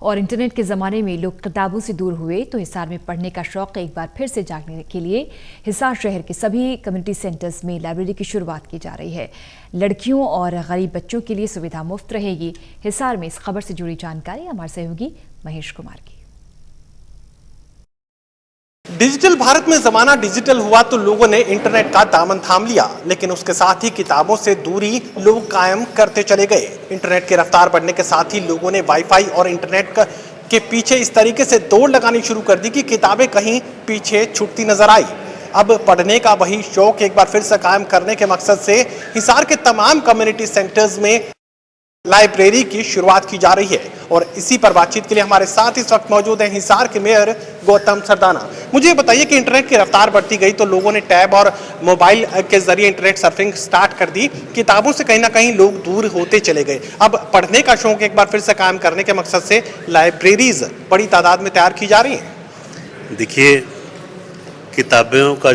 और इंटरनेट के ज़माने में लोग किताबों से दूर हुए तो हिसार में पढ़ने का शौक़ एक बार फिर से जागने के लिए हिसार शहर के सभी कम्युनिटी सेंटर्स में लाइब्रेरी की शुरुआत की जा रही है। लड़कियों और गरीब बच्चों के लिए सुविधा मुफ्त रहेगी। हिसार में इस खबर से जुड़ी जानकारी हमारे सहयोगी महेश कुमार की। डिजिटल भारत में जमाना डिजिटल हुआ तो लोगों ने इंटरनेट का दामन थाम लिया, लेकिन उसके साथ ही किताबों से दूरी लोग कायम करते चले गए। इंटरनेट की रफ्तार बढ़ने के साथ ही लोगों ने वाईफाई और इंटरनेट के पीछे इस तरीके से दौड़ लगानी शुरू कर दी कि किताबें कहीं पीछे छूटती नजर आई। अब पढ़ने का वही शौक एक बार फिर से कायम करने के मकसद से हिसार के तमाम कम्युनिटी सेंटर्स में लाइब्रेरी की शुरुआत की जा रही है और इसी पर बातचीत के लिए हमारे साथ इस वक्त मौजूद हैं हिसार के मेयर गौतम सरदाना। मुझे बताइए कि इंटरनेट की रफ्तार बढ़ती गई तो लोगों ने टैब और मोबाइल के जरिए इंटरनेट सर्फिंग स्टार्ट कर दी। किताबों से कहीं ना कहीं लोग दूर होते चले गए। अब पढ़ने का शौक एक बार फिर से कायम करने के मकसद से लाइब्रेरीज बड़ी तादाद में तैयार की जा रही हैं। देखिए, किताबों का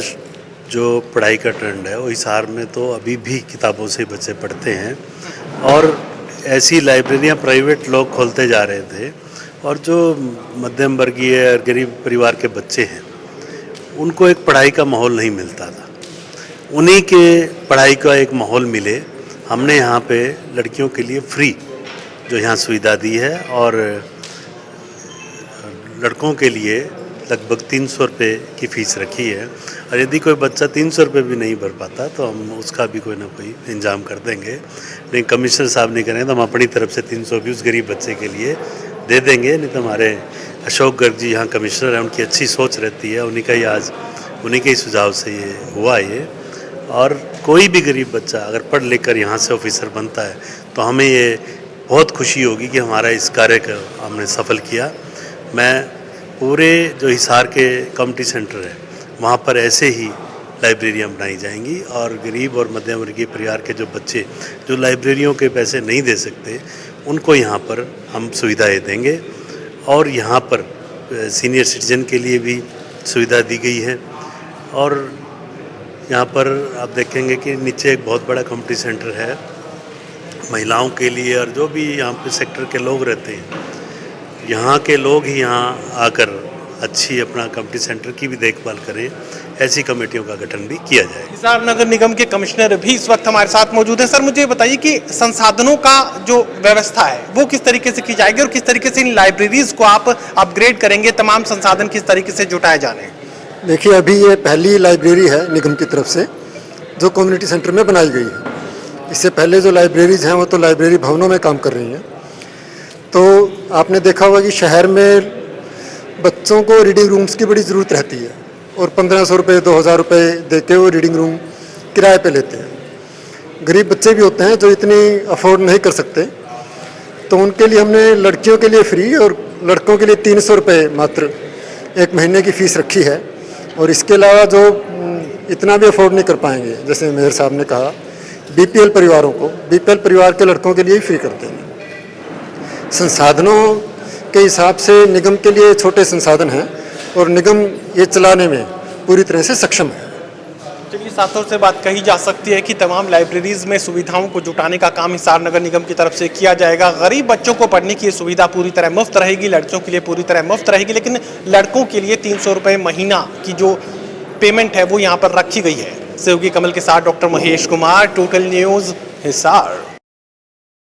जो पढ़ाई का ट्रेंड है वो हिसार में तो अभी भी किताबों से बच्चे पढ़ते हैं और ऐसी लाइब्रेरियां प्राइवेट लोग खोलते जा रहे थे और जो मध्यम वर्गीय और गरीब परिवार के बच्चे हैं उनको एक पढ़ाई का माहौल नहीं मिलता था। उन्हीं के पढ़ाई का एक माहौल मिले, हमने यहाँ पे लड़कियों के लिए फ्री जो यहाँ सुविधा दी है और लड़कों के लिए लगभग 300 रुपये की फ़ीस रखी है और यदि कोई बच्चा 300 रुपये भी नहीं भर पाता तो हम उसका भी कोई ना कोई इंतजाम कर देंगे। लेकिन कमिश्नर साहब नहीं करेंगे तो हम अपनी तरफ से 300 भी उस गरीब बच्चे के लिए दे देंगे। नहीं तो हमारे अशोक गर्ग जी यहाँ कमिश्नर हैं, उनकी अच्छी सोच रहती है, उन्हीं के ही सुझाव से ये हुआ ये। और कोई भी गरीब बच्चा अगर पढ़ लिख कर यहाँ से ऑफिसर बनता है तो हमें ये बहुत खुशी होगी कि हमारा इस कार्य को हमने सफल किया। मैं पूरे जो हिसार के कम्युनिटी सेंटर है वहाँ पर ऐसे ही लाइब्रेरियाँ बनाई जाएंगी और गरीब और मध्यम वर्गीय परिवार के जो बच्चे जो लाइब्रेरियों के पैसे नहीं दे सकते उनको यहाँ पर हम सुविधाएं देंगे। और यहाँ पर सीनियर सिटीजन के लिए भी सुविधा दी गई है और यहाँ पर आप देखेंगे कि नीचे एक बहुत बड़ा कम्युनिटी सेंटर है महिलाओं के लिए और जो भी यहाँ पे सेक्टर के लोग रहते हैं यहाँ के लोग ही यहाँ आकर अच्छी अपना कम्युनिटी सेंटर की भी देखभाल करें। ऐसी कमेटियों का गठन भी किया जाए। हिसार नगर निगम के कमिश्नर भी इस वक्त हमारे साथ मौजूद हैं। सर, मुझे बताइए कि संसाधनों का जो व्यवस्था है वो किस तरीके से की जाएगी और किस तरीके से इन लाइब्रेरीज को आप अपग्रेड करेंगे, तमाम संसाधन किस तरीके से जुटाए जाने हैं? देखिए, अभी ये पहली लाइब्रेरी है निगम की तरफ से जो कम्युनिटी सेंटर में बनाई गई है। इससे पहले जो लाइब्रेरीज हैं वो तो लाइब्रेरी भवनों में काम कर रही हैं। तो आपने देखा होगा कि शहर में बच्चों को रीडिंग रूम्स की बड़ी ज़रूरत रहती है और 1500 रुपये 2000 रुपये दे के वो रीडिंग रूम किराए पे लेते हैं। गरीब बच्चे भी होते हैं जो इतनी अफोर्ड नहीं कर सकते, तो उनके लिए हमने लड़कियों के लिए फ्री और लड़कों के लिए 300 रुपये मात्र एक महीने की फ़ीस रखी है। और इसके अलावा जो इतना भी अफोर्ड नहीं कर पाएंगे, जैसे मेयर साहब ने कहा, BPL परिवारों को, BPL परिवार के लड़कों के लिए फ्री करते हैं। संसाधनों के हिसाब से निगम के लिए छोटे संसाधन हैं और निगम ये चलाने में पूरी तरह से सक्षम है। चलिए, साफ तौर से बात कही जा सकती है कि तमाम लाइब्रेरीज में सुविधाओं को जुटाने का काम हिसार नगर निगम की तरफ से किया जाएगा। गरीब बच्चों को पढ़ने की सुविधा पूरी तरह मुफ्त रहेगी, लड़कियों के लिए पूरी तरह मुफ्त रहेगी, लेकिन लड़कों के लिए 300 रुपये महीना की जो पेमेंट है वो यहाँ पर रखी गई है। सहयोगी कमल के साथ doctor Mahesh Kumar, total news, Hisar.